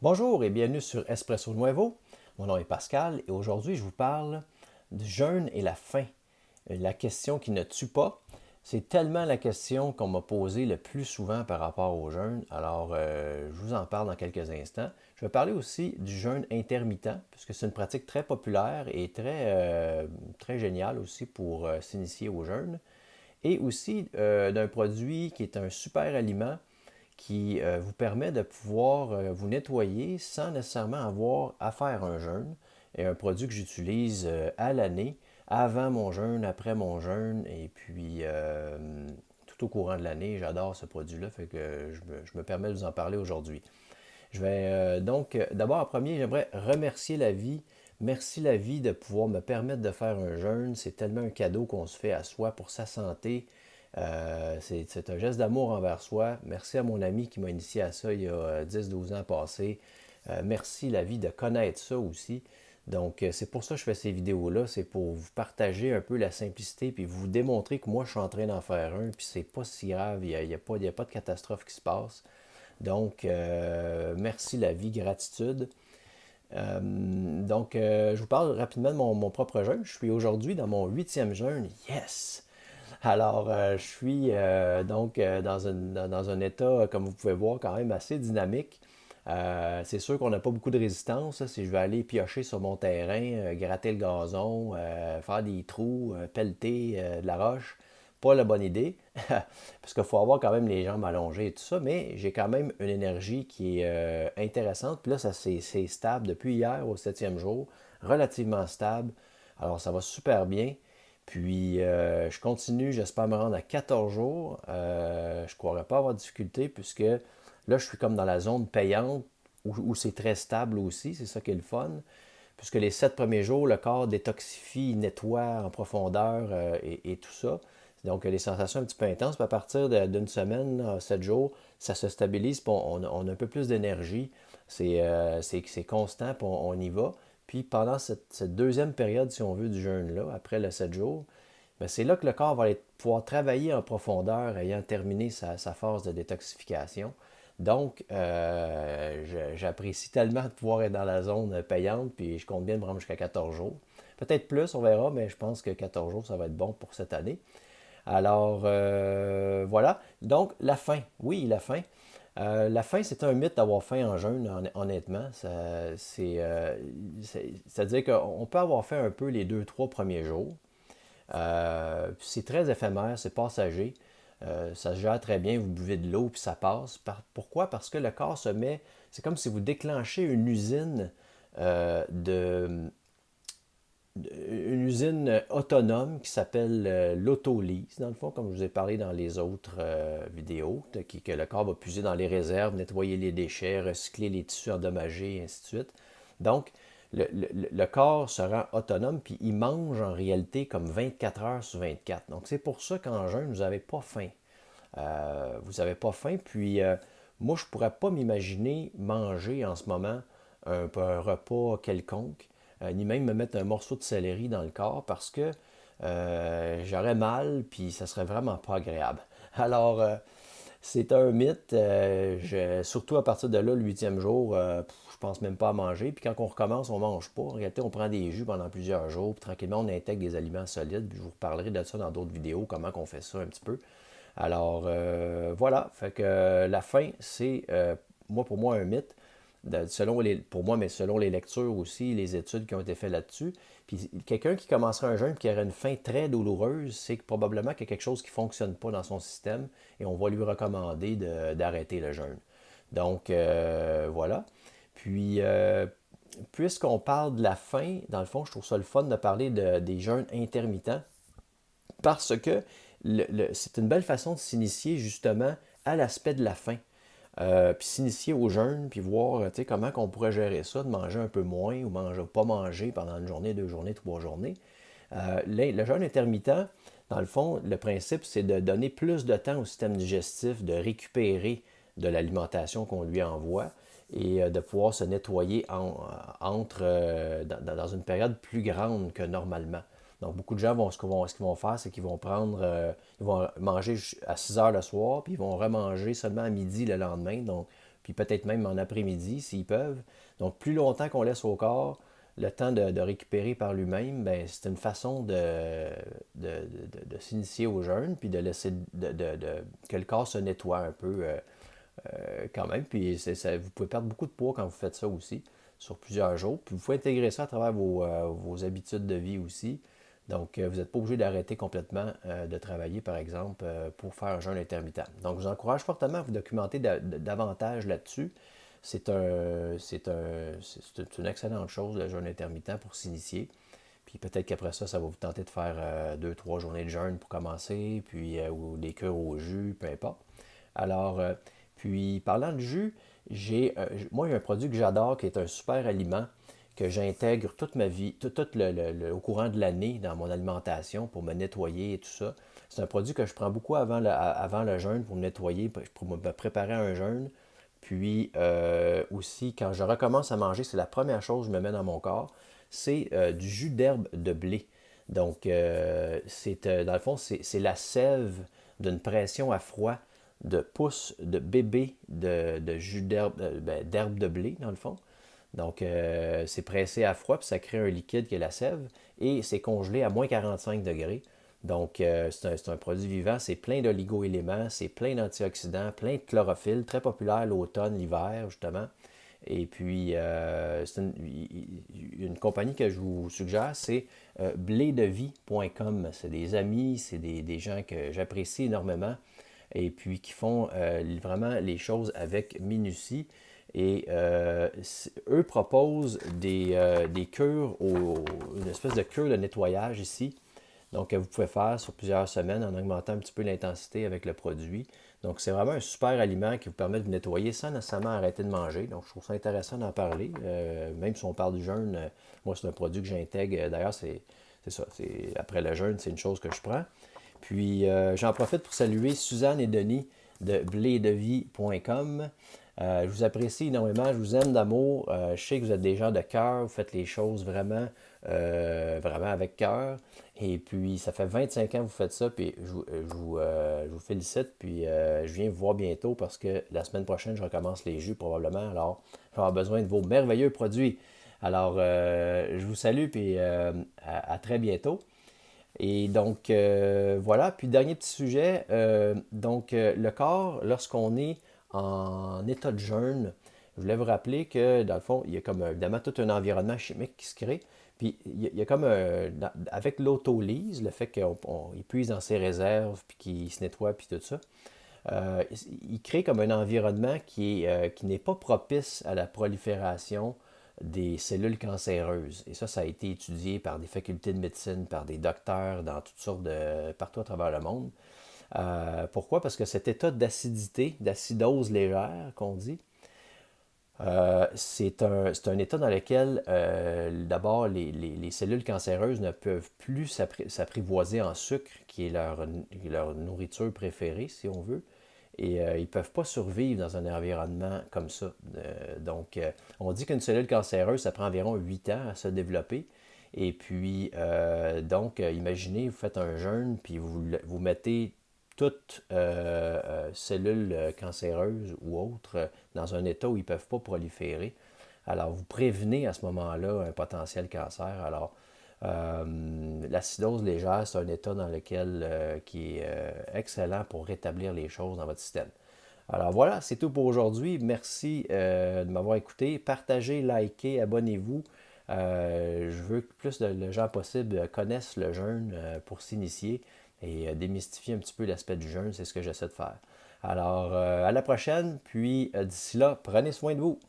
Bonjour et bienvenue sur Espresso Nuevo. Mon nom est Pascal et aujourd'hui je vous parle du jeûne et la faim. La question qui ne tue pas. C'est tellement la question qu'on m'a posée le plus souvent par rapport au jeûne. Alors, je vous en parle dans quelques instants. Je vais parler aussi du jeûne intermittent, puisque c'est une pratique très populaire et très géniale aussi pour s'initier au jeûne. Et aussi d'un produit qui est un super aliment qui vous permet de pouvoir vous nettoyer sans nécessairement avoir à faire un jeûne. Et un produit que j'utilise à l'année, avant mon jeûne, après mon jeûne, et puis tout au courant de l'année. J'adore ce produit-là, fait que je me permets de vous en parler aujourd'hui. Je vais d'abord en premier, j'aimerais remercier la vie. Merci la vie de pouvoir me permettre de faire un jeûne. C'est tellement un cadeau qu'on se fait à soi pour sa santé. C'est un geste d'amour envers soi. Merci à mon ami qui m'a initié à ça il y a 10-12 ans passés. Merci la vie de connaître ça aussi. Donc, c'est pour ça que je fais ces vidéos-là. C'est pour vous partager un peu la simplicité puis vous démontrer que moi, je suis en train d'en faire un. Puis c'est pas si grave. Il y a pas de catastrophe qui se passe. Donc, merci la vie, gratitude. Je vous parle rapidement de mon propre jeûne. Je suis aujourd'hui dans mon 8e jeûne. Yes! Alors, je suis dans un état, comme vous pouvez voir, quand même assez dynamique. C'est sûr qu'on n'a pas beaucoup de résistance, là. Si je vais aller piocher sur mon terrain, gratter le gazon, faire des trous, pelleter de la roche, pas la bonne idée, parce qu'il faut avoir quand même les jambes allongées et tout ça, mais j'ai quand même une énergie qui est intéressante. Puis là, c'est stable depuis hier au 7e jour, relativement stable. Alors, ça va super bien. Puis, je continue, j'espère me rendre à 14 jours. Je ne croirais pas avoir de difficulté puisque là, je suis comme dans la zone payante où c'est très stable aussi. C'est ça qui est le fun. Puisque les 7 premiers jours, le corps détoxifie, nettoie en profondeur et tout ça. Donc, les sensations un petit peu intenses. Puis à partir d'une semaine, 7 jours, ça se stabilise, puis on a un peu plus d'énergie. C'est constant, puis on y va. Puis pendant cette deuxième période, si on veut, du jeûne-là, après le 7 jours, ben, c'est là que le corps va pouvoir travailler en profondeur, ayant terminé sa phase de détoxification. Donc, j'apprécie tellement de pouvoir être dans la zone payante, puis je compte bien me rendre jusqu'à 14 jours. Peut-être plus, on verra, mais je pense que 14 jours, ça va être bon pour cette année. Alors, voilà. Donc, la faim. Oui, la faim. La faim, c'est un mythe d'avoir faim en jeûne, honnêtement. C'est-à-dire qu'on peut avoir faim un peu les 2-3 premiers jours. C'est très éphémère, c'est passager. Ça se gère très bien, vous buvez de l'eau puis ça passe. Pourquoi? Parce que le corps se met, c'est comme si vous déclenchez euh, de, une usine autonome qui s'appelle l'autolyse, dans le fond, comme je vous ai parlé dans les autres vidéos, que le corps va puiser dans les réserves, nettoyer les déchets, recycler les tissus endommagés, et ainsi de suite. Donc, le corps se rend autonome, puis il mange en réalité comme 24 heures sur 24. Donc, c'est pour ça qu'en jeûne, vous n'avez pas faim. Vous n'avez pas faim, puis moi, je ne pourrais pas m'imaginer manger en ce moment un repas quelconque, ni même me mettre un morceau de céleri dans le corps parce que j'aurais mal, puis ça serait vraiment pas agréable. Alors, c'est un mythe, surtout à partir de là, le 8e jour, je pense même pas à manger. Puis quand on recommence, on mange pas. En réalité, on prend des jus pendant plusieurs jours, puis tranquillement, on intègre des aliments solides. Puis je vous reparlerai de ça dans d'autres vidéos, comment on fait ça un petit peu. Alors, voilà. Fait que la faim, c'est, pour moi, un mythe. Pour moi, mais selon les lectures aussi, les études qui ont été faites là-dessus. Puis quelqu'un qui commencerait un jeûne et qui aurait une faim très douloureuse, c'est que probablement qu'il y a quelque chose qui ne fonctionne pas dans son système et on va lui recommander d'arrêter le jeûne. Donc, voilà. Puis, puisqu'on parle de la faim, dans le fond, je trouve ça le fun de parler des jeûnes intermittents parce que c'est une belle façon de s'initier justement à l'aspect de la faim. Puis s'initier au jeûne, puis voir comment on pourrait gérer ça, de manger un peu moins ou pas manger pendant une journée, 2 journées, 3 journées. Le jeûne intermittent, dans le fond, le principe, c'est de donner plus de temps au système digestif de récupérer de l'alimentation qu'on lui envoie et de pouvoir se nettoyer dans une période plus grande que normalement. Donc, beaucoup de gens ce qu'ils vont faire, c'est qu'ils vont ils vont manger à 6 heures le soir, puis ils vont remanger seulement à midi le lendemain. Donc, puis peut-être même en après-midi s'ils peuvent. Donc, plus longtemps qu'on laisse au corps le temps de récupérer par lui-même, ben, c'est une façon de s'initier au jeûne, puis de laisser que le corps se nettoie un peu quand même. Puis vous pouvez perdre beaucoup de poids quand vous faites ça aussi, sur plusieurs jours. Puis vous pouvez intégrer ça à travers vos habitudes de vie aussi. Donc, vous n'êtes pas obligé d'arrêter complètement de travailler, par exemple, pour faire un jeûne intermittent. Donc, je vous encourage fortement à vous documenter davantage là-dessus. C'est une excellente chose, le jeûne intermittent, pour s'initier. Puis peut-être qu'après ça, ça va vous tenter de faire 2, 3 journées de jeûne pour commencer, puis ou des cures au jus, peu importe. Alors, puis parlant de jus, moi, il y a un produit que j'adore qui est un super aliment que j'intègre toute ma vie, au courant de l'année dans mon alimentation pour me nettoyer et tout ça. C'est un produit que je prends beaucoup avant le jeûne pour me nettoyer, pour me préparer à un jeûne. Puis aussi, quand je recommence à manger, c'est la première chose que je me mets dans mon corps, c'est du jus d'herbe de blé. Donc, dans le fond, c'est la sève d'une pression à froid de pousses de bébé de jus d'herbe de blé, dans le fond. Donc, c'est pressé à froid, puis ça crée un liquide qui est la sève, et c'est congelé à moins 45 degrés. Donc, c'est un produit vivant, c'est plein d'oligo-éléments, c'est plein d'antioxydants, plein de chlorophylle, très populaire l'automne, l'hiver, justement. Et puis, c'est une compagnie que je vous suggère, c'est blédevie.com. C'est des amis, c'est des gens que j'apprécie énormément et puis qui font vraiment les choses avec minutie. Et eux proposent des cures, une espèce de cure de nettoyage ici. Donc, vous pouvez faire sur plusieurs semaines en augmentant un petit peu l'intensité avec le produit. Donc, c'est vraiment un super aliment qui vous permet de vous nettoyer sans nécessairement arrêter de manger. Donc, je trouve ça intéressant d'en parler. Même si on parle du jeûne, moi, c'est un produit que j'intègre. D'ailleurs, c'est ça. Après le jeûne, c'est une chose que je prends. Puis, j'en profite pour saluer Suzanne et Denis de blédevie.com. Je vous apprécie énormément, je vous aime d'amour. Je sais que vous êtes des gens de cœur, vous faites les choses vraiment avec cœur. Et puis, ça fait 25 ans que vous faites ça, puis je vous félicite. Puis, je viens vous voir bientôt parce que la semaine prochaine, je recommence les jus probablement. Alors, je vais avoir besoin de vos merveilleux produits. Alors, je vous salue, puis à très bientôt. Et donc, voilà. Puis, dernier petit sujet. Le corps, lorsqu'on est en état de jeûne, je voulais vous rappeler que, dans le fond, il y a comme évidemment tout un environnement chimique qui se crée. Puis, il y a comme avec l'autolyse, le fait qu'il puise dans ses réserves, puis qu'il se nettoie, puis tout ça, il crée comme un environnement qui n'est pas propice à la prolifération des cellules cancéreuses. Et ça a été étudié par des facultés de médecine, par des docteurs dans toutes sortes partout à travers le monde. Pourquoi? Parce que cet état d'acidité, d'acidose légère qu'on dit, c'est un état dans lequel, d'abord, les cellules cancéreuses ne peuvent plus s'apprivoiser en sucre, qui est leur nourriture préférée, si on veut. Et ils ne peuvent pas survivre dans un environnement comme ça. On dit qu'une cellule cancéreuse, ça prend environ 8 ans à se développer. Et puis, imaginez, vous faites un jeûne, puis vous mettez toute cellule cancéreuse ou autre dans un état où ils ne peuvent pas proliférer. Alors, vous prévenez à ce moment-là un potentiel cancer. Alors, l'acidose légère, c'est un état dans lequel qui est excellent pour rétablir les choses dans votre système. Alors voilà, c'est tout pour aujourd'hui. Merci de m'avoir écouté. Partagez, likez, abonnez-vous. Je veux que plus de gens possible connaissent le jeûne pour s'initier et démystifier un petit peu l'aspect du jeûne. C'est ce que j'essaie de faire. Alors, à la prochaine, puis d'ici là, prenez soin de vous.